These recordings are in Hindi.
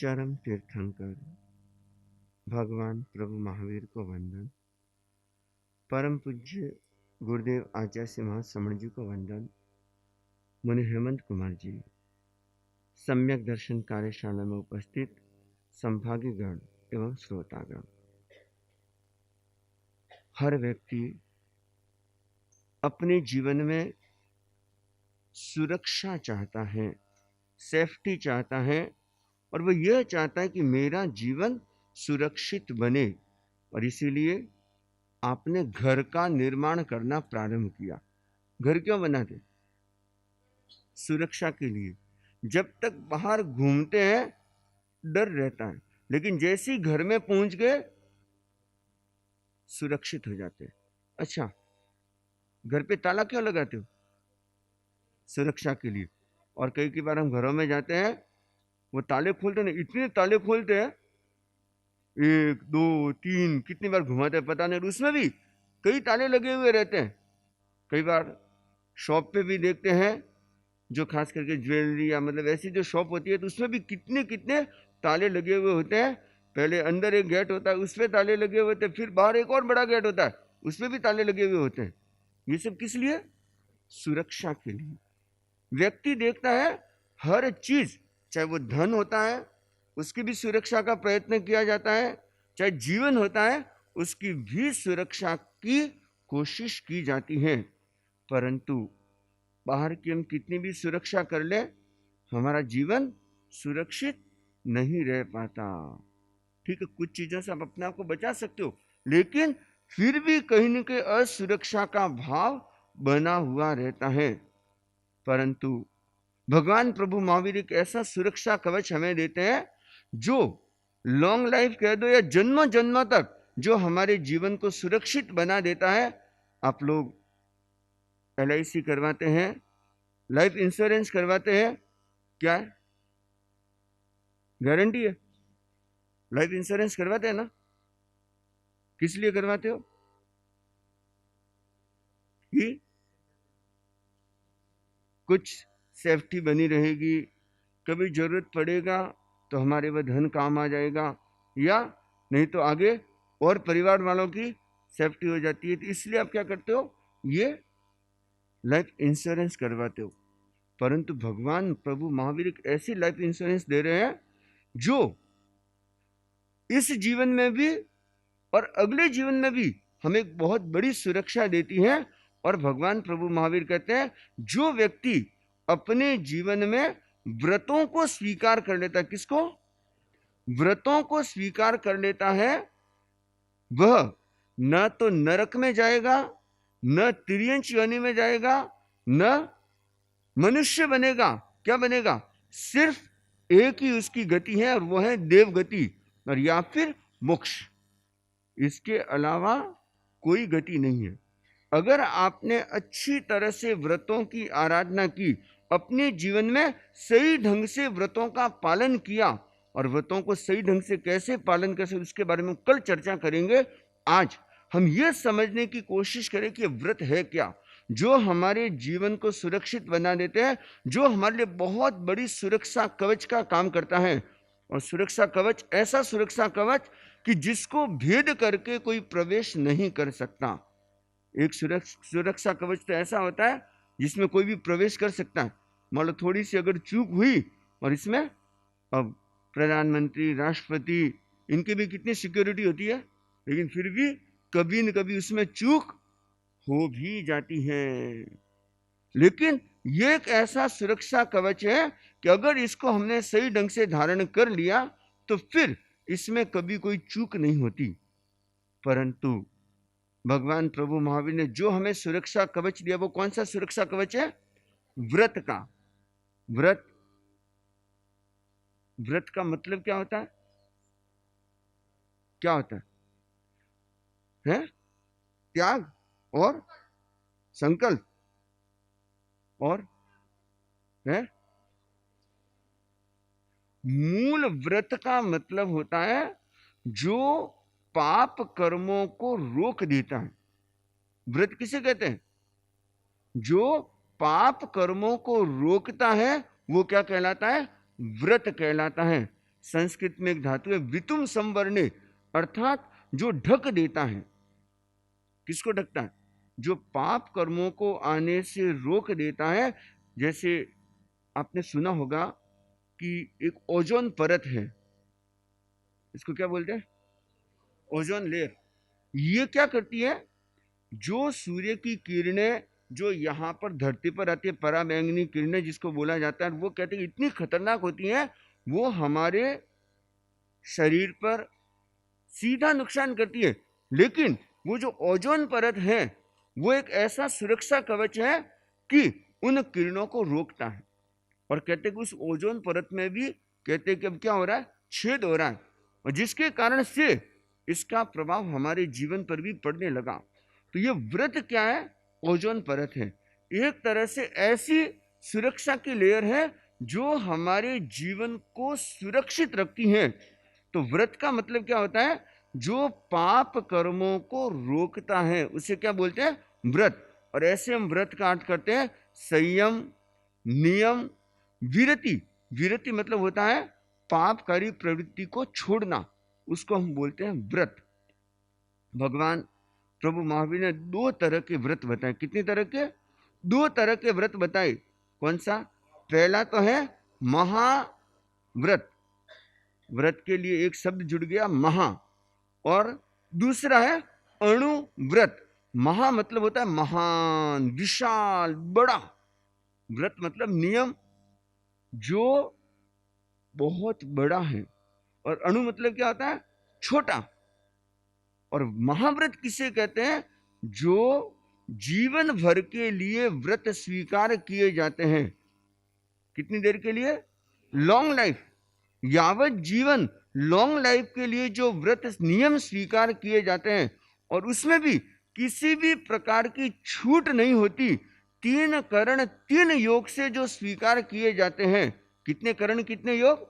चरम तीर्थंकर भगवान प्रभु महावीर को वंदन। परम पूज्य गुरुदेव आचार्य श्री महासमण जी को वंदन। मुनि हेमंत कुमार जी, सम्यक दर्शन कार्यशाला में उपस्थित संभागीगण एवं श्रोतागण। हर व्यक्ति अपने जीवन में सुरक्षा चाहता है, सेफ्टी चाहता है, और वो यह चाहता है कि मेरा जीवन सुरक्षित बने। और इसीलिए आपने घर का निर्माण करना प्रारंभ किया। घर क्यों बनाते? सुरक्षा के लिए। जब तक बाहर घूमते हैं डर रहता है, लेकिन जैसे ही घर में पहुंच गए सुरक्षित हो जाते हैं। अच्छा, घर पे ताला क्यों लगाते हो? सुरक्षा के लिए। और कई बार हम घरों में जाते हैं, वो ताले खोलते नहीं, इतने ताले खोलते हैं, 1 2 3 कितनी बार घुमाते हैं पता नहीं, उसमें भी कई ताले लगे हुए रहते हैं। कई बार शॉप पे भी देखते हैं, जो खास करके ज्वेलरी या मतलब ऐसी जो शॉप होती है, तो उसमें भी कितने कितने ताले लगे हुए होते हैं। पहले अंदर एक गेट होता है, उस पर ताले लगे हुए होते हैं, फिर बाहर एक और बड़ा गेट होता है, उसमें भी ताले लगे हुए होते हैं। ये सब किस लिए? सुरक्षा के लिए। व्यक्ति देखता है हर चीज, चाहे वो धन होता है उसकी भी सुरक्षा का प्रयत्न किया जाता है, चाहे जीवन होता है उसकी भी सुरक्षा की कोशिश की जाती है। परंतु बाहर की हम कितनी भी सुरक्षा कर ले, हमारा जीवन सुरक्षित नहीं रह पाता। ठीक है, कुछ चीजों से आप अपने आप को बचा सकते हो, लेकिन फिर भी कहीं न कहीं असुरक्षा का भाव बना हुआ रहता है। परंतु भगवान प्रभु महावीर एक ऐसा सुरक्षा कवच हमें देते हैं जो लॉन्ग लाइफ कह दो या जन्मों जन्मों तक जो हमारे जीवन को सुरक्षित बना देता है। आप लोग LIC करवाते हैं, लाइफ इंश्योरेंस करवाते हैं, क्या है? गारंटी है। लाइफ इंश्योरेंस करवाते हैं ना? किस लिए करवाते हो? कि कुछ सेफ्टी बनी रहेगी, कभी जरूरत पड़ेगा तो हमारे वह धन काम आ जाएगा, या नहीं तो आगे और परिवार वालों की सेफ्टी हो जाती है। तो इसलिए आप क्या करते हो? ये लाइफ इंश्योरेंस करवाते हो। परंतु भगवान प्रभु महावीर एक ऐसी लाइफ इंश्योरेंस दे रहे हैं जो इस जीवन में भी और अगले जीवन में भी हमें एक बहुत बड़ी सुरक्षा देती है। और भगवान प्रभु महावीर कहते हैं, जो व्यक्ति अपने जीवन में व्रतों को स्वीकार कर लेता है, किसको? व्रतों को स्वीकार कर लेता है, वह न तो नरक में जाएगा, न तिर्यंच योनि में जाएगा, न मनुष्य बनेगा। क्या बनेगा? सिर्फ एक ही उसकी गति है, और वह है देव गति, और या फिर मोक्ष। इसके अलावा कोई गति नहीं है। अगर आपने अच्छी तरह से व्रतों की आराधना की, अपने जीवन में सही ढंग से व्रतों का पालन किया, और व्रतों को सही ढंग से कैसे पालन कर सकते उसके बारे में कल चर्चा करेंगे। आज हम यह समझने की कोशिश करें कि व्रत है क्या, जो हमारे जीवन को सुरक्षित बना देते हैं, जो हमारे लिए बहुत बड़ी सुरक्षा कवच का काम करता है। और सुरक्षा कवच ऐसा सुरक्षा कवच कि जिसको भेद करके कोई प्रवेश नहीं कर सकता। एक सुरक्षा कवच तो ऐसा होता है जिसमें कोई भी प्रवेश कर सकता है। मान लो थोड़ी सी अगर चूक हुई, और इसमें अब प्रधानमंत्री, राष्ट्रपति, इनकी भी कितनी सिक्योरिटी होती है, लेकिन फिर भी कभी न कभी उसमें चूक हो भी जाती है। लेकिन ये एक ऐसा सुरक्षा कवच है कि अगर इसको हमने सही ढंग से धारण कर लिया तो फिर इसमें कभी कोई चूक नहीं होती। परंतु भगवान प्रभु महावीर ने जो हमें सुरक्षा कवच दिया, वो कौन सा सुरक्षा कवच है? व्रत का। व्रत का मतलब क्या होता है? क्या होता है? त्याग और संकल्प, और है मूल व्रत का मतलब होता है जो पाप कर्मों को रोक देता है। व्रत किसे कहते हैं? जो पाप कर्मों को रोकता है वो क्या कहलाता है? व्रत कहलाता है। संस्कृत में एक धातु है वितुम संवरणे, अर्थात जो ढक देता है। किसको ढकता है? जो पाप कर्मों को आने से रोक देता है। जैसे आपने सुना होगा कि एक ओजोन परत है, इसको क्या बोलते हैं? Ozone layer. ये क्या करती है? जो सूर्य की किरणें जो यहाँ पर धरती पर आती है, पराबैंगनी किरणें जिसको बोला जाता है, वो कहते हैं इतनी खतरनाक होती हैं, वो हमारे शरीर पर सीधा नुकसान करती है। लेकिन वो जो ओजोन परत है वो एक ऐसा सुरक्षा कवच है कि उन किरणों को रोकता है। और कहते हैं कि उस ओजोन परत में भी कहते हैं कि अब क्या हो रहा है? छेद हो रहा है, और जिसके कारण से इसका प्रभाव हमारे जीवन पर भी पड़ने लगा। तो ये व्रत क्या है? ओजोन परत है। एक तरह से ऐसी सुरक्षा की लेयर है जो हमारे जीवन को सुरक्षित रखती है। तो व्रत का मतलब क्या होता है? जो पाप कर्मों को रोकता है उसे क्या बोलते हैं? व्रत। और ऐसे हम व्रत का अर्थ करते हैं संयम, नियम, विरति। विरति मतलब होता है पापकारी प्रवृत्ति को छोड़ना, उसको हम बोलते हैं व्रत। भगवान प्रभु महावीर ने 2 तरह के व्रत बताए। कितने तरह के? 2 तरह के व्रत बताए। कौन सा? पहला तो है महाव्रत। व्रत के लिए एक शब्द जुड़ गया महा, और दूसरा है अणुव्रत। महा मतलब होता है महान, विशाल, बड़ा। व्रत मतलब नियम जो बहुत बड़ा है, और अणु मतलब क्या होता है? छोटा। और महाव्रत किसे कहते हैं? जो जीवन भर के लिए व्रत स्वीकार किए जाते हैं। कितनी देर के लिए? लॉन्ग लाइफ, यावत जीवन, लॉन्ग लाइफ के लिए जो व्रत नियम स्वीकार किए जाते हैं, और उसमें भी किसी भी प्रकार की छूट नहीं होती। 3 करण 3 योग से जो स्वीकार किए जाते हैं। कितने करण कितने योग?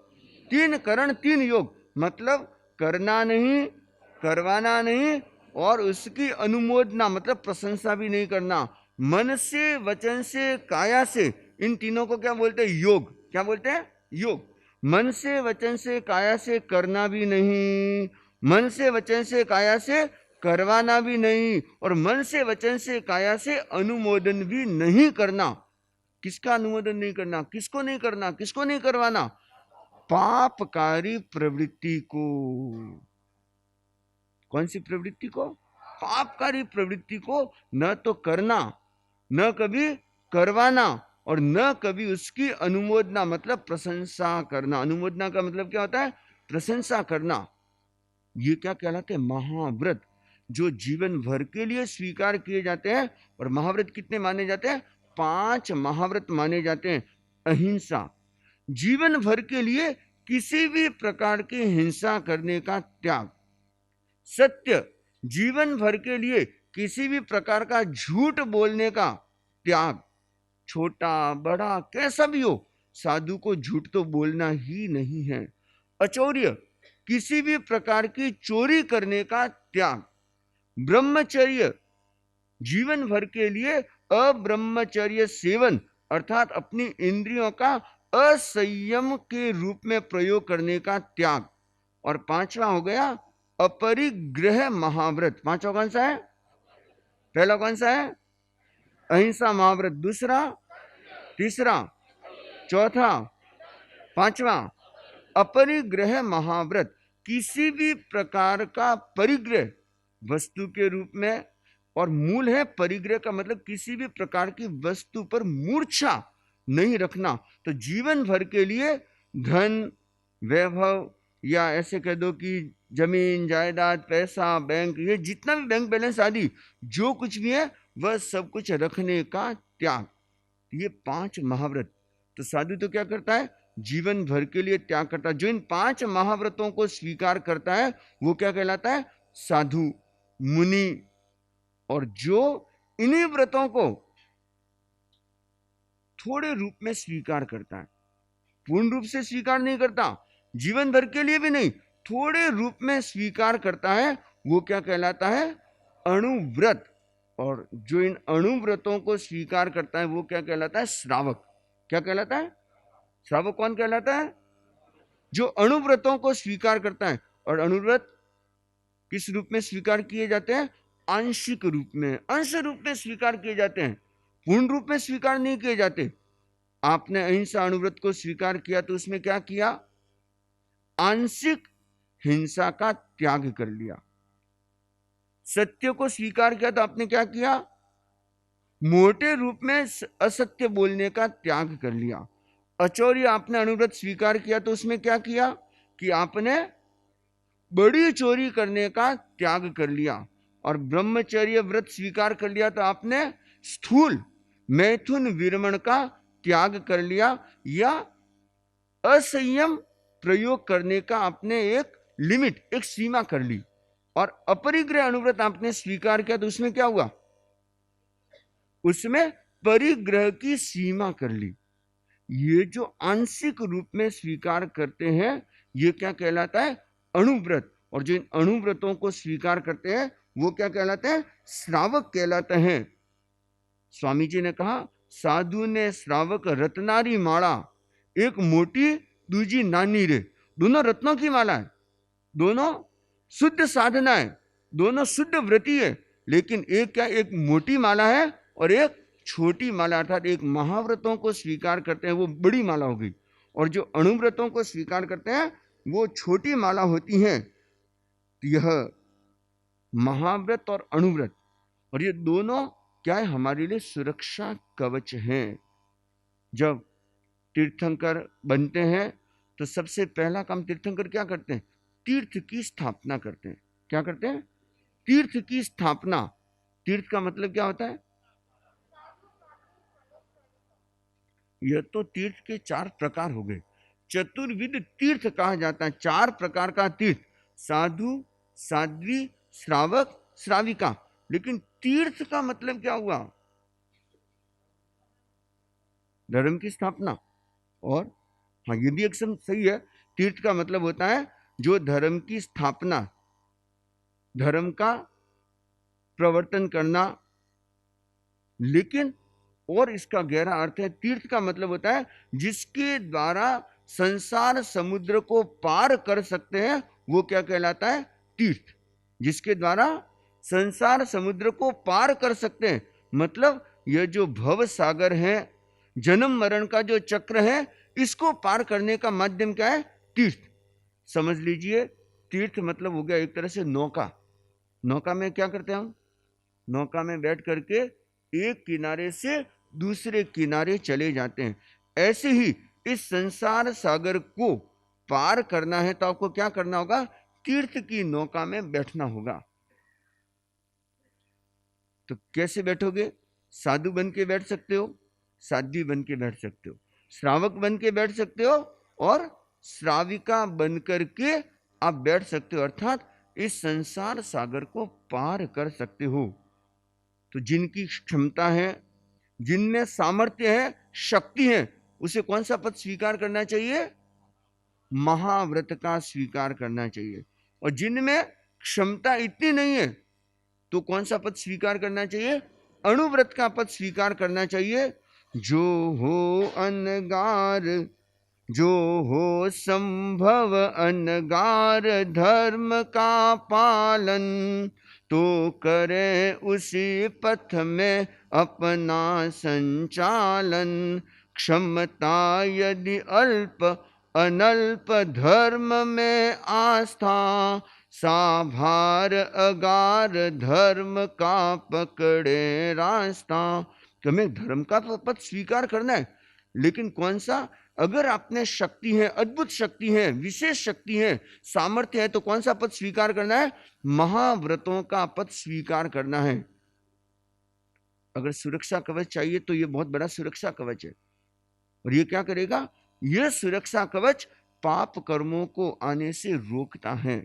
3 करण 3 योग। मतलब करना नहीं, करवाना नहीं, और उसकी अनुमोदना मतलब प्रशंसा भी नहीं करना। मन से, वचन से, काया से, इन तीनों को क्या बोलते हैं? योग। क्या बोलते हैं? योग। मन से, वचन से, काया से करना भी नहीं, मन से, वचन से, काया से करवाना भी नहीं, और मन से, वचन से, काया से अनुमोदन भी नहीं करना। किसका अनुमोदन नहीं करना? किसको नहीं करना? किसको नहीं करवाना? पापकारी प्रवृत्ति को। कौन सी प्रवृत्ति को? पापकारी प्रवृत्ति को न तो करना, न कभी करवाना, और न कभी उसकी अनुमोदना मतलब प्रशंसा करना। अनुमोदना का मतलब क्या होता है? प्रशंसा करना। ये क्या कहलाते हैं? महाव्रत, जो जीवन भर के लिए स्वीकार किए जाते हैं। और महाव्रत कितने माने जाते हैं? 5 महाव्रत माने जाते हैं। अहिंसा, जीवन भर के लिए किसी भी प्रकार की हिंसा करने का त्याग। सत्य, जीवन भर के लिए किसी भी प्रकार का झूठ बोलने का त्याग। छोटा बड़ा कैसा भी हो, साधु को झूठ तो बोलना ही नहीं है। अचौर्य, किसी भी प्रकार की चोरी करने का त्याग। ब्रह्मचर्य, जीवन भर के लिए अब्रह्मचर्य सेवन, अर्थात अपनी इंद्रियों का असंयम के रूप में प्रयोग करने का त्याग। और 5वां हो गया अपरिग्रह महाव्रत। 5वां कौन सा है? पहला कौन सा है? अहिंसा महाव्रत। दूसरा, तीसरा, चौथा, 5वां अपरिग्रह महाव्रत। किसी भी प्रकार का परिग्रह वस्तु के रूप में, और मूल है परिग्रह का मतलब किसी भी प्रकार की वस्तु पर मूर्छा नहीं रखना। तो जीवन भर के लिए धन, वैभव, या ऐसे कह दो कि जमीन, जायदाद, पैसा, बैंक, ये जितना भी बैंक बैलेंस आदि जो कुछ भी है वह सब कुछ रखने का त्याग। ये 5 महाव्रत। तो साधु तो क्या करता है? जीवन भर के लिए त्याग करता है। जो इन 5 महाव्रतों को स्वीकार करता है वो क्या कहलाता है? साधु, मुनि। और जो इन्हीं व्रतों को थोड़े रूप में स्वीकार करता है, पूर्ण रूप से स्वीकार नहीं करता, जीवन भर के लिए भी नहीं, थोड़े रूप में स्वीकार करता है, वो क्या कहलाता है? अणुव्रत। और जो इन अणुव्रतों को स्वीकार करता है वो क्या कहलाता है? श्रावक। क्या कहलाता है? श्रावक कौन कहलाता है? जो अणुव्रतों को स्वीकार करता है। और अणुव्रत किस रूप में स्वीकार किए जाते हैं? आंशिक रूप में, अंश रूप में स्वीकार किए जाते हैं, पूर्ण रूप में स्वीकार नहीं किए जाते। आपने अहिंसा अणुव्रत को स्वीकार किया तो उसमें क्या किया? आंशिक हिंसा का त्याग कर लिया। सत्य को स्वीकार किया तो आपने क्या किया? मोटे रूप में असत्य बोलने का त्याग कर लिया। अचौर्य आपने अणुव्रत स्वीकार किया तो उसमें क्या किया कि आपने बड़ी चोरी करने का त्याग कर लिया। और ब्रह्मचर्य व्रत स्वीकार कर लिया तो आपने स्थूल मैथुन विरमण का त्याग कर लिया, या असंयम प्रयोग करने का आपने एक लिमिट, एक सीमा कर ली। और अपरिग्रह अणुव्रत आपने स्वीकार किया तो उसमें क्या हुआ? उसमें परिग्रह की सीमा कर ली। ये जो आंशिक रूप में स्वीकार करते हैं ये क्या कहलाता है? अणुव्रत। और जो इन अणुव्रतों को स्वीकार करते हैं वो क्या कहलाते हैं? श्रावक कहलाते हैं। स्वामी जी ने कहा, साधु ने श्रावक रत्नारी माला, एक मोटी दूजी नानी रे। दोनों रत्नों की माला है, दोनों शुद्ध साधना है, दोनों शुद्ध व्रती है, लेकिन एक क्या, एक मोटी माला है और एक छोटी माला, अर्थात एक महाव्रतों को स्वीकार करते हैं वो बड़ी माला हो गई, और जो अणुव्रतों को स्वीकार करते हैं वो छोटी माला होती हैं। यह महाव्रत और अणुव्रत, और ये दोनों क्या है? हमारे लिए सुरक्षा कवच हैं। जब तीर्थंकर बनते हैं तो सबसे पहला काम तीर्थंकर क्या करते हैं? तीर्थ की स्थापना करते हैं। क्या करते हैं? तीर्थ की स्थापना। तीर्थ का मतलब क्या होता है? यह तो तीर्थ के 4 प्रकार हो गए। चतुर्विध तीर्थ कहा जाता है, 4 प्रकार का तीर्थ, साधु, साध्वी, श्रावक, श्राविका। लेकिन तीर्थ का मतलब क्या हुआ? धर्म की स्थापना। और हाँ, ये भी एकदम सही है, तीर्थ का मतलब होता है जो धर्म की स्थापना, धर्म का प्रवर्तन करना। लेकिन और इसका गहरा अर्थ है, तीर्थ का मतलब होता है जिसके द्वारा संसार समुद्र को पार कर सकते हैं, वो क्या कहलाता है? तीर्थ। जिसके द्वारा संसार समुद्र को पार कर सकते हैं, मतलब यह जो भव सागर है, जन्म मरण का जो चक्र है, इसको पार करने का माध्यम क्या है? तीर्थ। समझ लीजिए, तीर्थ मतलब हो गया एक तरह से नौका। नौका में क्या करते हैं हम? नौका में बैठ करके एक किनारे से दूसरे किनारे चले जाते हैं। ऐसे ही इस संसार सागर को पार करना है तो आपको क्या करना होगा? तीर्थ की नौका में बैठना होगा। तो कैसे बैठोगे? साधु बन के बैठ सकते हो, साध्वी बन के बैठ सकते हो, श्रावक बन के बैठ सकते हो, और श्राविका बन करके आप बैठ सकते हो, अर्थात इस संसार सागर को पार कर सकते हो। तो जिनकी क्षमता है, जिनमें सामर्थ्य है, शक्ति है, उसे कौन सा पद स्वीकार करना चाहिए? महाव्रत का स्वीकार करना चाहिए। और जिनमें क्षमता इतनी नहीं है तो कौन सा पद स्वीकार करना चाहिए? अणुव्रत का पद स्वीकार करना चाहिए। जो हो अनगार, जो हो संभव अनगार, धर्म का पालन तो करे उसी पथ में अपना संचालन। क्षमता यदि अल्प अनल्प, धर्म में आस्था साभार अगार, धर्म का पकड़े रास्ता। तो हमें धर्म का पद स्वीकार करना है, लेकिन कौन सा? अगर आपने शक्ति है, अद्भुत शक्ति है, विशेष शक्ति है, सामर्थ्य है, तो कौन सा पद स्वीकार करना है? महाव्रतों का पद स्वीकार करना है। अगर सुरक्षा कवच चाहिए तो ये बहुत बड़ा सुरक्षा कवच है। और ये क्या करेगा? यह सुरक्षा कवच पाप कर्मों को आने से रोकता है।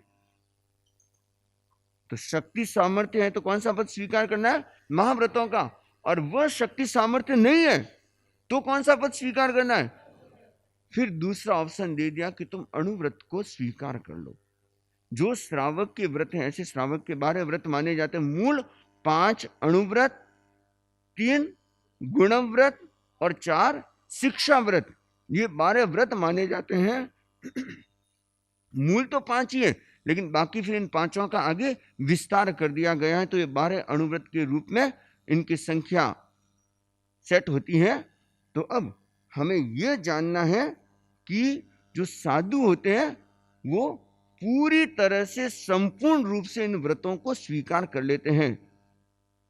तो शक्ति सामर्थ्य है तो कौन सा पद स्वीकार करना है? महाव्रतों का। और वह शक्ति सामर्थ्य नहीं है तो कौन सा पद स्वीकार करना है? फिर दूसरा ऑप्शन दे दिया कि तुम अणुव्रत को स्वीकार कर लो। जो श्रावक के व्रत हैं, ऐसे श्रावक के 12 व्रत माने जाते हैं। मूल 5 अणुव्रत, 3 गुणव्रत और 4 शिक्षा व्रत, ये 12 व्रत माने जाते हैं। मूल तो 5 ही है, लेकिन बाकी फिर इन 5 का आगे विस्तार कर दिया गया है, तो ये 12 अणुव्रत के रूप में इनकी संख्या सेट होती है। तो अब हमें यह जानना है कि जो साधु होते हैं वो पूरी तरह से संपूर्ण रूप से इन व्रतों को स्वीकार कर लेते हैं।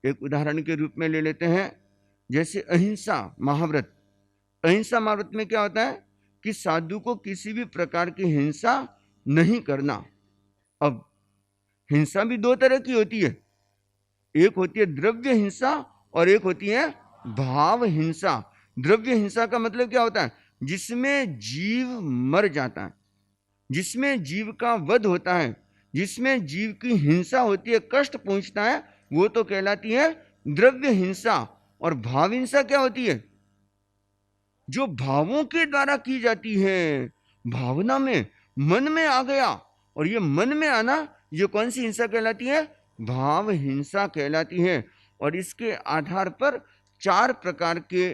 एक उदाहरण के रूप में ले लेते हैं, जैसे अहिंसा महाव्रत। अहिंसा महाव्रत में क्या होता है कि साधु को किसी भी प्रकार की हिंसा नहीं करना। अब हिंसा भी 2 तरह की होती है, एक होती है द्रव्य हिंसा और एक होती है भाव हिंसा। द्रव्य हिंसा का मतलब क्या होता है, जिसमें जीव मर जाता है, जिसमें जीव का वध होता है, जिसमें जीव की हिंसा होती है, कष्ट पहुंचता है, वो तो कहलाती है द्रव्य हिंसा। और भाव हिंसा क्या होती है, जो भावों के द्वारा की जाती है, भावना में मन में आ गया, और ये मन में आना ये कौन सी हिंसा कहलाती है, भाव हिंसा कहलाती है। और इसके आधार पर 4 प्रकार के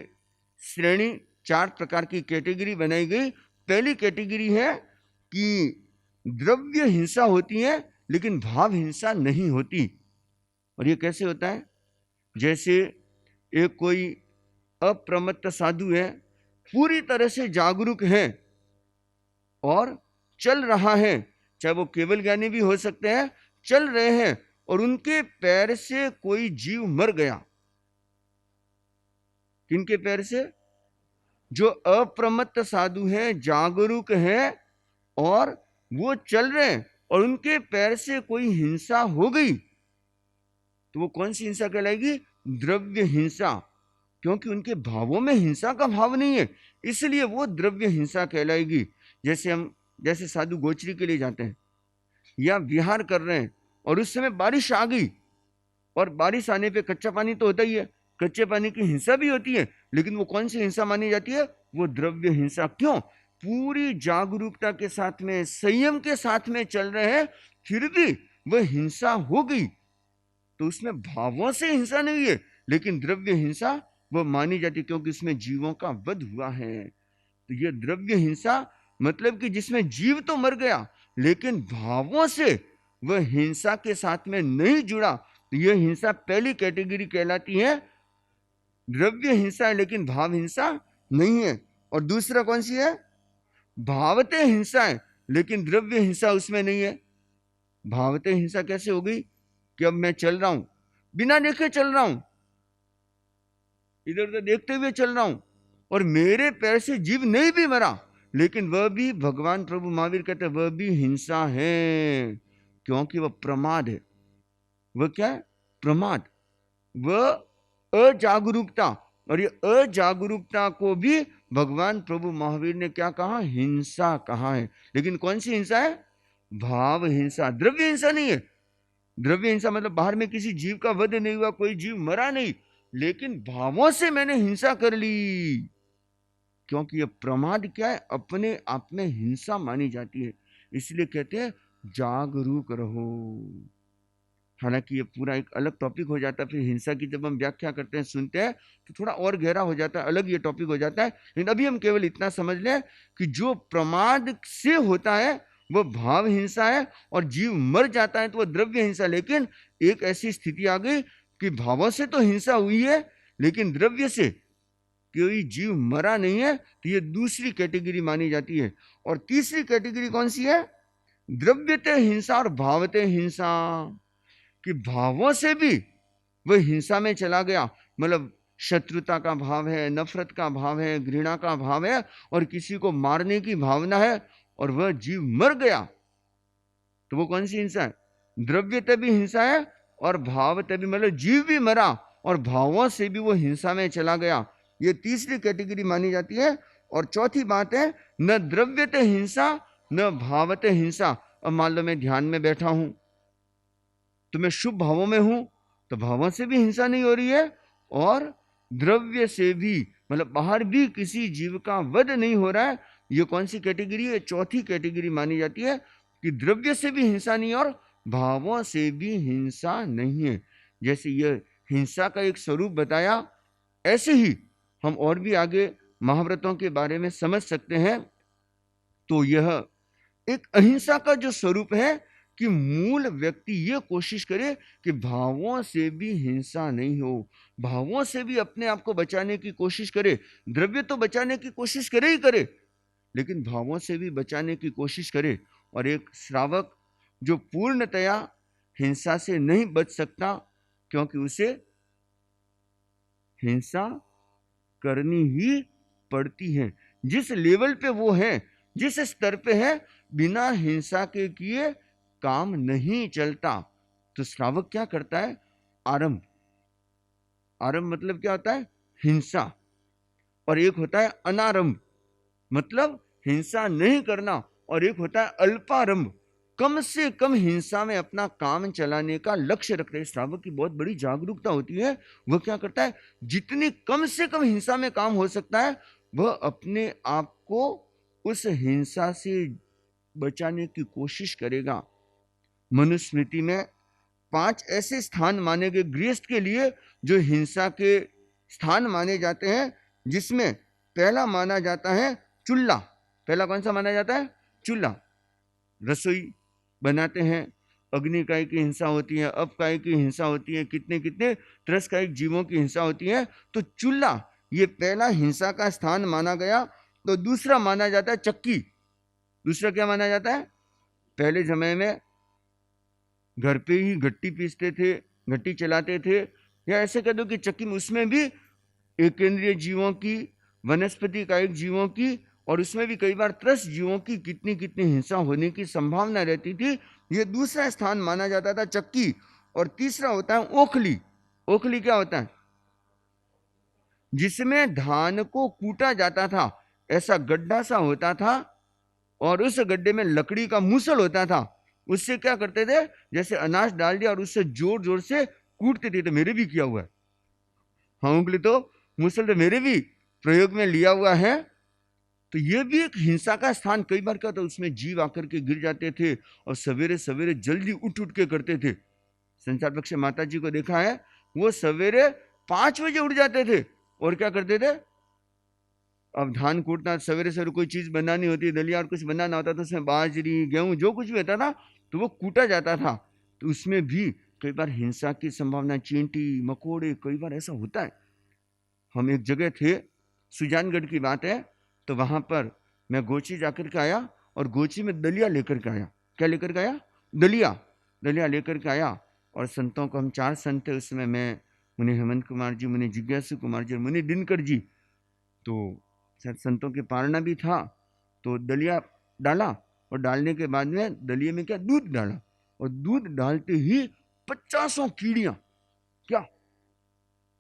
श्रेणी, 4 प्रकार की कैटेगरी बनाई गई। पहली कैटेगरी है कि द्रव्य हिंसा होती है लेकिन भाव हिंसा नहीं होती। और ये कैसे होता है, जैसे एक कोई अप्रमत्त साधु है, पूरी तरह से जागरूक है और चल रहा है, चाहे वो केवल ज्ञानी भी हो सकते हैं, चल रहे हैं और उनके पैर से कोई जीव मर गया। किनके पैर से, जो अप्रमत्त साधु है, जागरूक है और वो चल रहे हैं और उनके पैर से कोई हिंसा हो गई, तो वो कौन सी हिंसा कहलाएगी, द्रव्य हिंसा। क्योंकि उनके भावों में हिंसा का भाव नहीं है, इसलिए वो द्रव्य हिंसा कहलाएगी। जैसे साधु गोचरी के लिए जाते हैं या विहार कर रहे हैं और उस समय बारिश आ गई, और बारिश आने पे कच्चा पानी तो होता ही है, कच्चे पानी की हिंसा भी होती है, लेकिन वो कौन सी हिंसा मानी जाती है, वो द्रव्य हिंसा। क्यों, पूरी जागरूकता के साथ में, संयम के साथ में चल रहे हैं, फिर भी वह हिंसा हो गई, तो उसमें भावों से हिंसा नहीं है, लेकिन द्रव्य हिंसा वह मानी जाती, क्योंकि उसमें जीवों का वध हुआ है। तो यह द्रव्य हिंसा मतलब कि जिसमें जीव तो मर गया लेकिन भावों से वह हिंसा के साथ में नहीं जुड़ा, तो यह हिंसा पहली कैटेगरी कहलाती है, द्रव्य हिंसा है लेकिन भाव हिंसा नहीं है। और दूसरा कौन सी है, भावते हिंसा है लेकिन द्रव्य हिंसा उसमें नहीं है। भावते हिंसा कैसे हो गई कि अब मैं चल रहा हूं, बिना देखे चल रहा हूं, इधर उधर देखते हुए चल रहा हूं और मेरे पैर से जीव नहीं भी मरा, लेकिन वह भी, भगवान प्रभु महावीर कहते हैं, वह भी हिंसा है, क्योंकि वह प्रमाद है। वह क्या है, प्रमाद, वह अजागरूकता। और ये अजागरूकता को भी भगवान प्रभु महावीर ने क्या कहा, हिंसा कहा है। लेकिन कौन सी हिंसा है, भाव हिंसा, द्रव्य हिंसा नहीं है। द्रव्य हिंसा मतलब बाहर में किसी जीव का वध नहीं हुआ, कोई जीव मरा नहीं, लेकिन भावों से मैंने हिंसा कर ली, क्योंकि ये प्रमाद क्या है, अपने आप में हिंसा मानी जाती है। इसलिए कहते हैं जागरूक रहो। हालांकि ये पूरा एक अलग टॉपिक हो जाता है, फिर हिंसा की जब हम व्याख्या करते हैं, सुनते हैं, तो थोड़ा और गहरा हो जाता है, अलग ये टॉपिक हो जाता है। लेकिन अभी हम केवल इतना समझ लें कि जो प्रमाद से होता है वह भाव हिंसा है, और जीव मर जाता है तो वह द्रव्य हिंसा। लेकिन एक ऐसी स्थिति आ गई कि भावों से तो हिंसा हुई है लेकिन द्रव्य से कोई जीव मरा नहीं है, तो ये दूसरी कैटेगरी मानी जाती है। और तीसरी कैटेगरी कौन सी है, द्रव्यते हिंसा और भावते हिंसा, कि भावों से भी वह हिंसा में चला गया, मतलब शत्रुता का भाव है, नफरत का भाव है, घृणा का भाव है, और किसी को मारने की भावना है, और वह जीव मर गया, तो वो कौन सी हिंसा है, द्रव्यते भी हिंसा है और भावते भी, मतलब जीव भी मरा और भावों से भी वो हिंसा में चला गया। ये तीसरी कैटेगरी मानी जाती है। और चौथी बात है, न द्रव्यते हिंसा न भावते हिंसा। अब मान लो मैं ध्यान में बैठा हूं, तो मैं शुभ भावों में हूं, तो भावों से भी हिंसा नहीं हो रही है, और द्रव्य से भी, मतलब बाहर भी किसी जीव का वध नहीं हो रहा है। ये कौन सी कैटेगरी है, चौथी कैटेगरी मानी जाती है, कि द्रव्य से भी हिंसा नहीं और भावों से भी हिंसा नहीं है। जैसे यह हिंसा का एक स्वरूप बताया, ऐसे ही हम और भी आगे महाव्रतों के बारे में समझ सकते हैं। तो यह एक अहिंसा का जो स्वरूप है कि मूल व्यक्ति ये कोशिश करे कि भावों से भी हिंसा नहीं हो, भावों से भी अपने आप को बचाने की कोशिश करे। द्रव्य तो बचाने की कोशिश करे ही करे, लेकिन भावों से भी बचाने की कोशिश करे। और एक श्रावक जो पूर्णतया हिंसा से नहीं बच सकता, क्योंकि उसे हिंसा करनी ही पड़ती है। जिस लेवल पे वो है, जिस स्तर पे है, बिना हिंसा के किए काम नहीं चलता। तो श्रावक क्या करता है? आरंभ। आरंभ मतलब क्या होता है? हिंसा। और एक होता है अनारंभ, मतलब हिंसा नहीं करना। और एक होता है अल्पारंभ, कम से कम हिंसा में अपना काम चलाने का लक्ष्य रखते हैं। श्रावक की बहुत बड़ी जागरूकता होती है। वह क्या करता है? जितनी कम से कम हिंसा में काम हो सकता है, वह अपने आप को उस हिंसा से बचाने की कोशिश करेगा। मनुस्मृति में 5 ऐसे स्थान माने गए गृहस्थ के लिए जो हिंसा के स्थान माने जाते हैं, जिसमें पहला माना जाता है चूल्हा। पहला कौन सा माना जाता है? चूल्हा। रसोई बनाते हैं, अग्निकाय की हिंसा होती है, अपकाय की हिंसा होती है, कितने कितने त्रसकायिक जीवों की हिंसा होती है। तो चूल्हा ये पहला हिंसा का स्थान माना गया। तो दूसरा माना जाता है चक्की। दूसरा क्या माना जाता है? पहले समय में घर पे ही घट्टी पीसते थे, घट्टी चलाते थे, या ऐसे कह दो कि चक्की में, उसमें भी एक केंद्रीय जीवों की, वनस्पति कायिक जीवों की, और उसमें भी कई बार त्रस्त जीवों की कितनी कितनी हिंसा होने की संभावना रहती थी। ये दूसरा स्थान माना जाता था चक्की। और तीसरा होता है ओखली। ओखली क्या होता है? जिसमें धान को कूटा जाता था। ऐसा गड्ढा सा होता था, और उस गड्ढे में लकड़ी का मूसल होता था। उससे क्या करते थे? जैसे अनाज डाल दिया और उससे जोर जोर से कूटते थे। तो मेरे भी किया हुआ है, हाँ, उंगली तो मूसल तो मेरे भी प्रयोग में लिया हुआ है। तो ये भी एक हिंसा का स्थान। कई बार क्या था, उसमें जीव आकर के गिर जाते थे, और सवेरे सवेरे जल्दी उठ उठ के करते थे। संसार पक्ष माता जी को देखा है, वो सवेरे 5 बजे उठ जाते थे, और क्या करते थे? अब धान कूटना, सवेरे सवेरे कोई चीज बनानी होती, दलिया और कुछ बनाना होता, तो उसमें बाजरी, गेहूं, जो कुछ भी होता था, तो वो कूटा जाता था। तो उसमें भी कई बार हिंसा की संभावना, चींटी मकोड़े, कई बार ऐसा होता है। हम एक जगह थे, सुजानगढ़ की बात है, तो वहां पर मैं गोची जाकर के आया, और गोची में दलिया लेकर के आया। क्या लेकर के आया? दलिया। दलिया लेकर के आया, और संतों को, हम 4 संत थे उसमें, मैं, मुनि हेमंत कुमार जी, मुनि जिज्ञासु कुमार जी, मुनि दिनकर जी। तो संतों के पारना भी था। तो दलिया डाला, और डालने के बाद में दलिये में क्या, दूध डाला, और दूध डालते ही 50 कीड़ियां क्या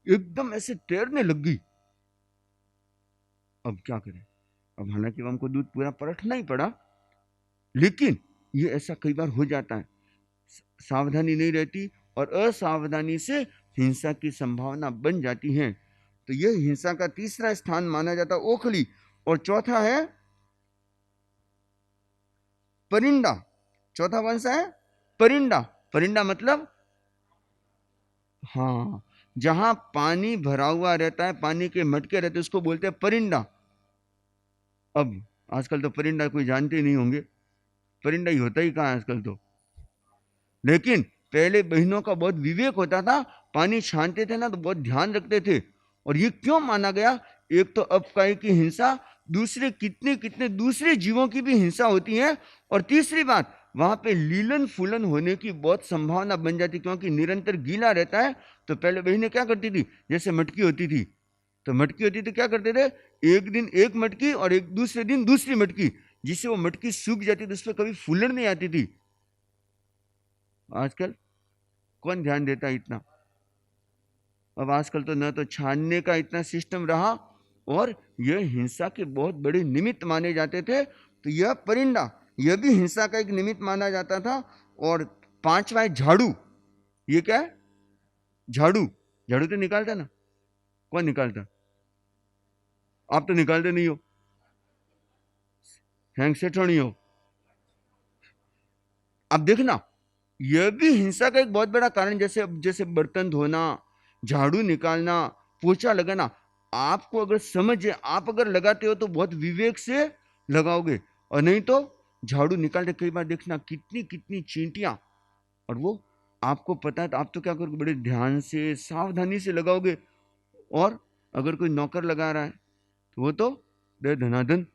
एकदम ऐसे तैरने लग गई। अब क्या करें? अब हालांकि हमको दूध पूरा परखना ही पड़ा, लेकिन ये ऐसा कई बार हो जाता है, सावधानी नहीं रहती, और असावधानी से हिंसा की संभावना बन जाती है। तो यह हिंसा का तीसरा स्थान माना जाता है ओखली। और चौथा है परिंदा। चौथा कौन सा है? परिंदा। परिंदा मतलब, हाँ, जहां पानी भरा हुआ रहता है, पानी के मटके रहते हैं, उसको बोलते हैं परिंदा। अब आजकल तो परिंदा कोई जानते ही नहीं होंगे, परिंदा ही होता ही कहाँ है आजकल तो। लेकिन पहले बहनों का बहुत विवेक होता था, पानी छानते थे ना तो बहुत ध्यान रखते थे। और ये क्यों माना गया? एक तो अपकाय की हिंसा, दूसरे कितने कितने दूसरे जीवों की भी हिंसा होती है, और तीसरी बात, वहां पे लीलन फूलन होने की बहुत संभावना बन जाती, क्योंकि निरंतर गीला रहता है। तो पहले बहनें क्या करती थी, जैसे मटकी होती थी, तो मटकी होती तो क्या करते थे, एक दिन एक मटकी और एक दूसरे दिन दूसरी मटकी, जिससे वो मटकी सूख जाती थी, उस पर कभी फूलन नहीं आती थी। आजकल कौन ध्यान देता है इतना? अब आजकल तो न तो छानने का इतना सिस्टम रहा, और यह हिंसा के बहुत बड़े निमित्त माने जाते थे। तो यह परिंदा, यह भी हिंसा का एक निमित्त माना जाता था। और 5वां है झाड़ू। ये क्या है? झाड़ू। झाड़ू तो निकालता ना? कौन निकालता? आप तो निकालते नहीं हो, हैंग से नहीं हो। अब देखना, यह भी हिंसा का एक बहुत बड़ा कारण, जैसे जैसे बर्तन धोना, झाड़ू निकालना, पोछा लगाना। आपको अगर समझ है, आप अगर लगाते हो तो बहुत विवेक से लगाओगे, और नहीं तो झाड़ू निकालते कई बार देखना कितनी कितनी चींटियां, और वो आपको पता है तो आप तो क्या करोगे, बड़े ध्यान से सावधानी से लगाओगे। और अगर कोई नौकर लगा रहा है तो वो तो दे धनाधन,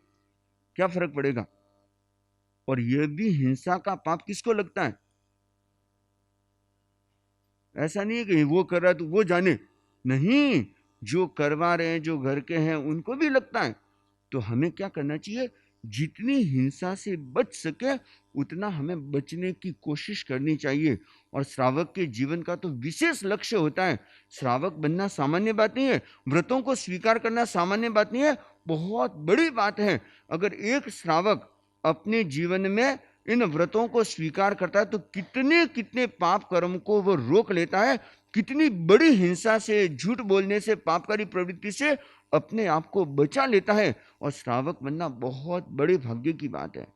क्या फर्क पड़ेगा। और यह भी हिंसा का पाप किसको लगता है? ऐसा नहीं है कि वो कर रहा है तो वो जाने, नहीं, जो करवा रहे हैं, जो घर के हैं, उनको भी लगता है। तो हमें क्या करना चाहिए, जितनी हिंसा से बच सके उतना हमें बचने की कोशिश करनी चाहिए। और श्रावक के जीवन का तो विशेष लक्ष्य होता है। श्रावक बनना सामान्य बात नहीं है, व्रतों को स्वीकार करना सामान्य बात नहीं है, बहुत बड़ी बात है। अगर एक श्रावक अपने जीवन में इन व्रतों को स्वीकार करता है तो कितने कितने पाप कर्म को वो रोक लेता है, कितनी बड़ी हिंसा से, झूठ बोलने से, पापकारी प्रवृत्ति से अपने आप को बचा लेता है। और श्रावक बनना बहुत बड़े भाग्य की बात है।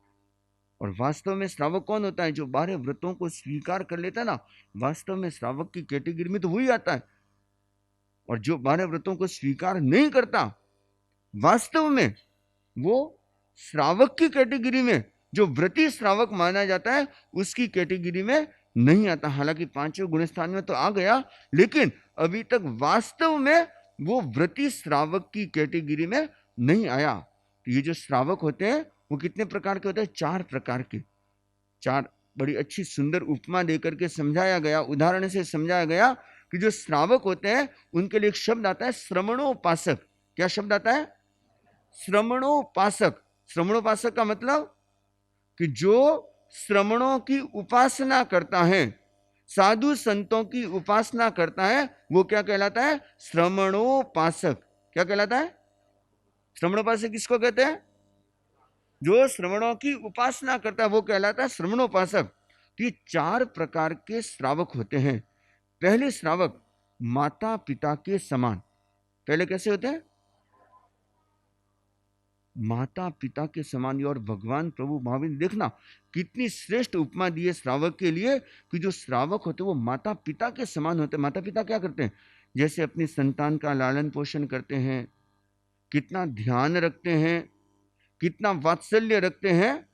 और वास्तव में श्रावक कौन होता है? जो 12 व्रतों को स्वीकार कर लेता है ना, वास्तव में श्रावक की कैटेगरी में तो वही आता है। और जो 12 व्रतों को स्वीकार नहीं करता, वास्तव में वो श्रावक की कैटेगरी में, जो व्रती श्रावक माना जाता है, उसकी कैटेगरी में नहीं आता। हालांकि 5वें गुणस्थान में तो आ गया, लेकिन अभी तक वास्तव में वो व्रती श्रावक की कैटेगरी में नहीं आया। तो ये जो श्रावक होते हैं वो कितने प्रकार के होते हैं? 4 प्रकार के। 4 बड़ी अच्छी सुंदर उपमा देकर के समझाया गया, उदाहरण से समझाया गया कि जो श्रावक होते हैं उनके लिए एक शब्द आता है श्रमणोपासक। क्या शब्द आता है? श्रमणोपासक। श्रमणोपासक का मतलब कि जो श्रमणों की उपासना करता है, साधु संतों की उपासना करता है, वो क्या कहलाता है? श्रमणोपासक। क्या कहलाता है? श्रमणोपासक किसको कहते हैं? जो श्रमणों की उपासना करता है वो कहलाता है श्रमणोपासक। तो ये 4 प्रकार के श्रावक होते हैं। पहले श्रावक माता पिता के समान। पहले कैसे होते हैं? माता पिता के समान। और भगवान प्रभु महावीर ने देखना कितनी श्रेष्ठ उपमा दी है श्रावक के लिए, कि जो श्रावक होते हैं वो माता पिता के समान होते हैं। माता पिता क्या करते हैं? जैसे अपनी संतान का लालन पोषण करते हैं, कितना ध्यान रखते हैं, कितना वात्सल्य रखते हैं,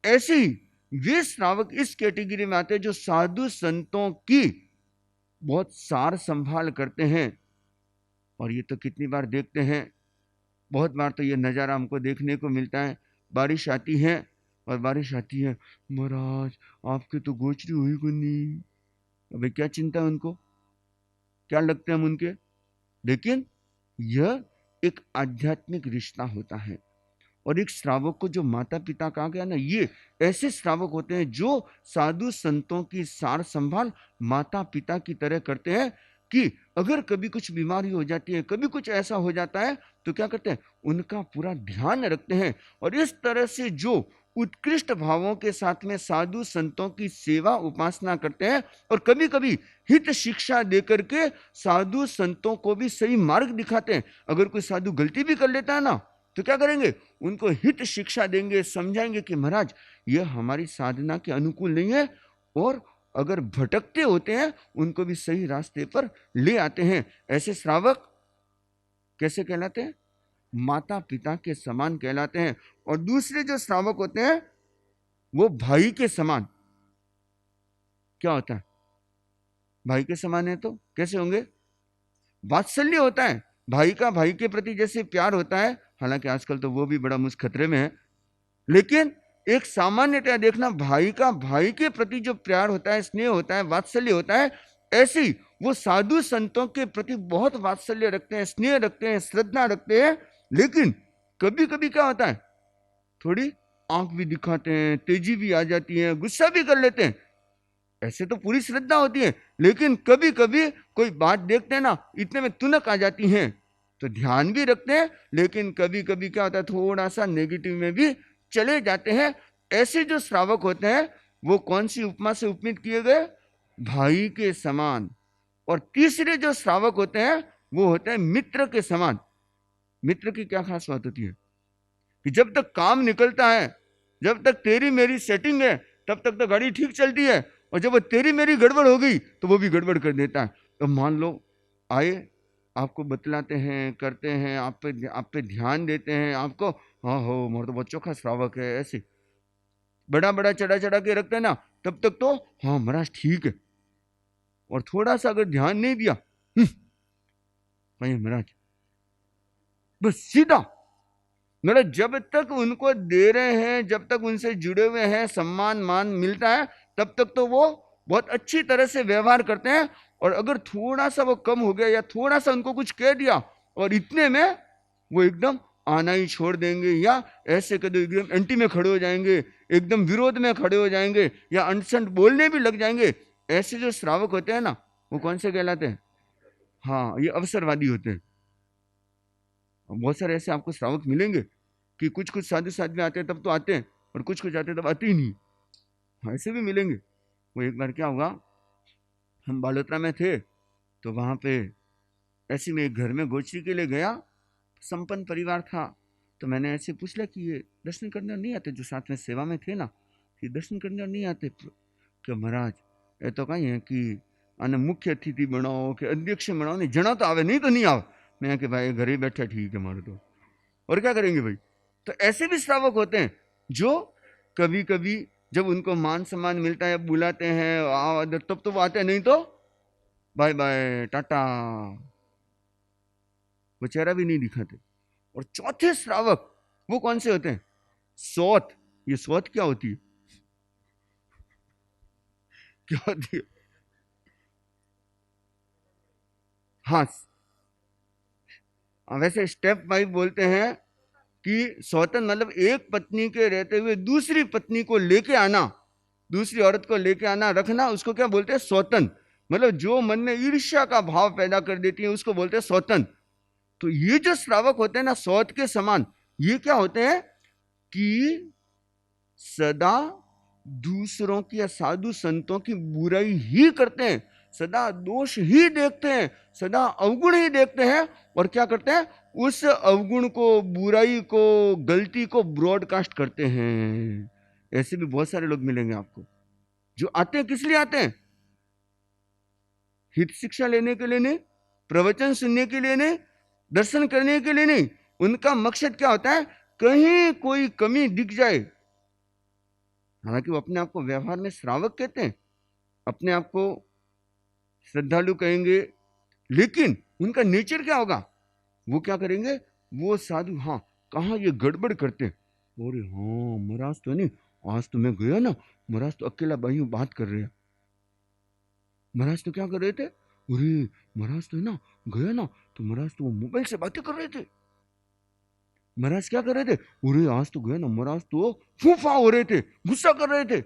ऐसे ही वे श्रावक इस कैटेगरी में आते हैं जो साधु संतों की बहुत सार संभाल करते हैं। और ये तो कितनी बार देखते हैं, बहुत बार तो ये नज़ारा हमको देखने को मिलता है। बारिश आती है और बारिश आती है, महाराज आपके तो गोचरी हुई को नहीं। अबे क्या चिंता है उनको, क्या लगते हैं हम उनके? लेकिन यह एक आध्यात्मिक रिश्ता होता है। और एक श्रावक को जो माता पिता कहा गया ना, ये ऐसे श्रावक होते हैं जो साधु संतों की सार संभाल माता पिता की तरह करते हैं, कि अगर कभी कुछ बीमारी हो जाती है, कभी कुछ ऐसा हो जाता है, तो क्या करते हैं? उनका पूरा ध्यान रखते हैं। और इस तरह से जो उत्कृष्ट भावों के साथ में साधु संतों की सेवा उपासना करते हैं, और कभी कभी हित शिक्षा देकर के साधु संतों को भी सही मार्ग दिखाते हैं। अगर कोई साधु गलती भी कर लेता है ना, तो क्या करेंगे? उनको हित शिक्षा देंगे, समझाएंगे कि महाराज यह हमारी साधना के अनुकूल नहीं है। और अगर भटकते होते हैं उनको भी सही रास्ते पर ले आते हैं। ऐसे श्रावक कैसे कहलाते हैं? माता पिता के समान कहलाते हैं। और दूसरे जो श्रावक होते हैं वो भाई के समान। क्या होता है? भाई के समान है तो कैसे होंगे? वात्सल्य होता है, भाई का भाई के प्रति जैसे प्यार होता है, हालांकि आजकल तो वो भी बड़ा मुझ खतरे में है, लेकिन एक सामान्यतया देखना, भाई का भाई के प्रति जो प्यार होता है, स्नेह होता है, वात्सल्य होता है, ऐसे ही वो साधु संतों के प्रति बहुत वात्सल्य रखते हैं, स्नेह रखते हैं, श्रद्धा रखते हैं। लेकिन कभी कभी क्या होता है, थोड़ी आंख भी दिखाते हैं, तेजी भी आ जाती है, गुस्सा भी कर लेते हैं। ऐसे तो पूरी श्रद्धा होती है, लेकिन कभी कभी कोई बात देखते हैं ना, इतने में तुनक आ जाती है, तो ध्यान भी रखते हैं, लेकिन कभी कभी क्या होता है, थोड़ा सा नेगेटिव में भी चले जाते हैं। ऐसे जो श्रावक होते हैं वो कौन सी उपमा से उपमित किए गए? भाई के समान। और तीसरे जो श्रावक होते हैं वो होते हैं मित्र के समान। मित्र की क्या खास बात होती है? कि जब तक काम निकलता है, जब तक तेरी मेरी सेटिंग है, तब तक तो गाड़ी ठीक चलती है, और जब वो तेरी मेरी गड़बड़ हो गई तो वो भी गड़बड़ कर देता है। तो मान लो आए, आपको बतलाते हैं, करते हैं, आप पे ध्यान देते हैं, आपको हाँ हो मोर तो बहुत चोखा श्रावक है, ऐसे बड़ा बड़ा चढ़ा चढ़ा के रखते हैं ना, तब तक तो हाँ महाराज ठीक है, और थोड़ा सा अगर ध्यान नहीं दिया महाराज बस सीधा, मतलब जब तक उनको दे रहे हैं, जब तक उनसे जुड़े हुए हैं, सम्मान मान मिलता है, तब तक तो वो बहुत अच्छी तरह से व्यवहार करते हैं। और अगर थोड़ा सा वो कम हो गया या थोड़ा सा उनको कुछ कह दिया और इतने में वो एकदम आना ही छोड़ देंगे, या ऐसे कदम एकदम एंटी में खड़े हो जाएंगे, एकदम विरोध में खड़े हो जाएंगे, या अनसंट बोलने भी लग जाएंगे। ऐसे जो श्रावक होते हैं ना, वो कौन से कहलाते हैं? हाँ, ये अवसरवादी होते हैं। बहुत सारे ऐसे आपको श्रावक मिलेंगे कि कुछ कुछ साधु साध्वी आते हैं तब तो आते हैं, और कुछ कुछ आते हैं तब आते ही नहीं। हाँ, ऐसे भी मिलेंगे। वो एक बार क्या हुआ, हम बालोतरा में थे, तो वहाँ पे ऐसे में एक घर में गोचरी के लिए गया, संपन्न परिवार था। तो मैंने ऐसे पूछ लिया कि ये दर्शन करने नहीं आते, जो साथ में सेवा में थे ना, कि दर्शन करने नहीं आते? कि महाराज ये तो कहीं है कि आने मुख्य अतिथि बनाओ कि अध्यक्ष बनाओ, नहीं जना तो आवे, नहीं तो नहीं आवे। मैं कि भाई घर ही बैठा ठीक है हमारे तो, और क्या करेंगे भाई। तो ऐसे भी श्रावक होते हैं जो कभी कभी जब उनको मान सम्मान मिलता है, बुलाते हैं आओ अदर, तब तो वो आते हैं, नहीं तो बाय बाय टाटा, वो चेहरा भी नहीं दिखाते। और चौथे श्रावक वो कौन से होते हैं? सौत। ये सौत क्या होती है? क्या होती है? हाँ, वैसे स्टेप वाइफ बोलते हैं कि सौतन मतलब एक पत्नी के रहते हुए दूसरी पत्नी को लेके आना, दूसरी औरत को लेके आना, रखना, उसको क्या बोलते हैं? सौतन। मतलब जो मन में ईर्ष्या का भाव पैदा कर देती है उसको बोलते हैं सौतन। तो ये जो श्रावक होते हैं ना, सौत के समान, ये क्या होते हैं कि सदा दूसरों की या साधु संतों की बुराई ही करते हैं, सदा दोष ही देखते हैं, सदा अवगुण ही देखते हैं, और क्या करते हैं? उस अवगुण को, बुराई को, गलती को ब्रॉडकास्ट करते हैं। ऐसे भी बहुत सारे लोग मिलेंगे आपको, जो आते हैं किस लिए आते हैं? हित शिक्षा लेने के लिए नहीं, प्रवचन सुनने के लिए नहीं, दर्शन करने के लिए नहीं। उनका मकसद क्या होता है? कहीं कोई कमी दिख जाए। हालांकि वो अपने आप को व्यवहार में श्रावक कहते हैं, अपने आप को श्रद्धालु कहेंगे, लेकिन उनका नेचर क्या होगा? वो क्या करेंगे? वो साधु, हाँ कहाँ ये गड़बड़ करते हैं, अरे हाँ महाराज तो नहीं, आज तो मैं गया ना, महाराज तो अकेला भाई बात कर रहे हैं। महाराज तो क्या कर रहे थे? अरे महाराज तो ना गया ना, तो महाराज तो वो मोबाइल से बातें कर रहे थे। महाराज क्या कर रहे थे? अरे आज तो गया ना, महाराज तो फूफा हो रहे थे, गुस्सा कर रहे थे।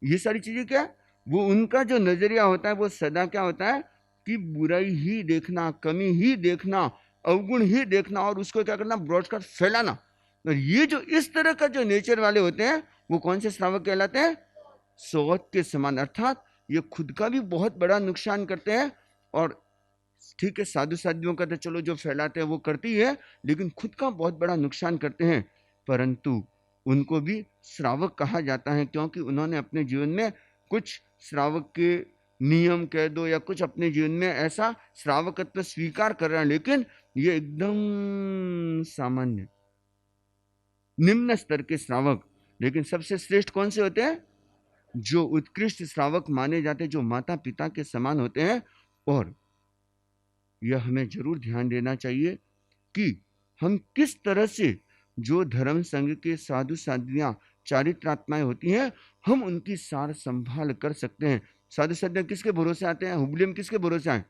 ये सारी चीजें क्या है? वो उनका जो नजरिया होता है वो सदा क्या होता है कि बुराई ही देखना, कमी ही देखना, अवगुण ही देखना, और उसको क्या करना? ब्रॉडकास्ट फैलाना। और ये जो इस तरह का जो नेचर वाले होते हैं वो कौन से श्रावक कहलाते हैं? सौत के समान। अर्थात ये खुद का भी बहुत बड़ा नुकसान करते हैं, और ठीक है साधु साध्वियों का तो चलो जो फैलाते हैं वो करती है, लेकिन खुद का बहुत बड़ा नुकसान करते हैं। परंतु उनको भी श्रावक कहा जाता है, क्योंकि उन्होंने अपने जीवन में कुछ श्रावक के नियम कह दो, या कुछ अपने जीवन में ऐसा श्रावकत्व स्वीकार कर रहा है, लेकिन ये एकदम सामान्य निम्न स्तर के श्रावक। लेकिन सबसे श्रेष्ठ कौन से होते हैं? जो उत्कृष्ट श्रावक माने जाते हैं, जो माता पिता के समान होते हैं। और यह हमें जरूर ध्यान देना चाहिए कि हम किस तरह से जो धर्म संघ के साधु साध्वियां चारित्रात्माएं होती हैं, हम उनकी सार संभाल कर सकते हैं। साधु साध्वियां किसके भरोसे आते हैं? हुबली में किसके भरोसे आए?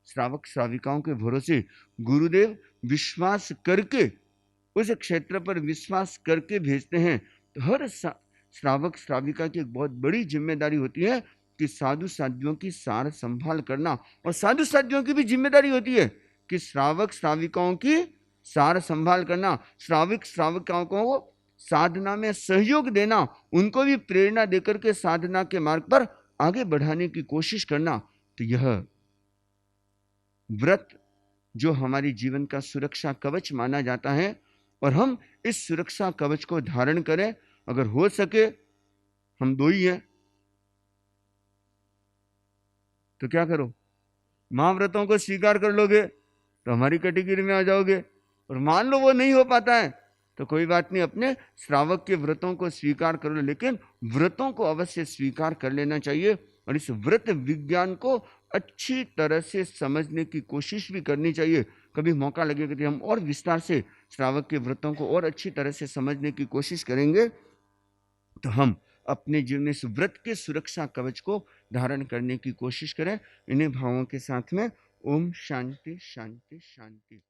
श्रावक श्राविकाओं के भरोसे। गुरुदेव विश्वास करके, उस क्षेत्र पर विश्वास करके भेजते हैं। तो हर श्रावक श्राविका की एक बहुत बड़ी जिम्मेदारी होती है कि साधु साध्वियों की सार संभाल करना, और साधु साध्वियों की भी जिम्मेदारी होती है कि श्रावक श्राविकाओं की सार संभाल करना, श्राविक श्राविकाओं को साधना में सहयोग देना, उनको भी प्रेरणा देकर के साधना के मार्ग पर आगे बढ़ाने की कोशिश करना। तो यह व्रत जो हमारी जीवन का सुरक्षा कवच माना जाता है, और हम इस सुरक्षा कवच को धारण करें। अगर हो सके, हम दो ही हैं तो क्या करो, महाव्रतों को स्वीकार कर लोगे तो हमारी कैटेगरी में आ जाओगे। और मान लो वो नहीं हो पाता है तो कोई बात नहीं, अपने श्रावक के व्रतों को स्वीकार कर लो, लेकिन व्रतों को अवश्य स्वीकार कर लेना चाहिए और इस व्रत विज्ञान को अच्छी तरह से समझने की कोशिश भी करनी चाहिए। कभी मौका लगेगा कि हम और विस्तार से श्रावक के व्रतों को और अच्छी तरह से समझने की कोशिश करेंगे, तो हम अपने जीवन में इस व्रत के सुरक्षा कवच को धारण करने की कोशिश करें। इन्हीं भावों के साथ में ओम शांति शांति शांति।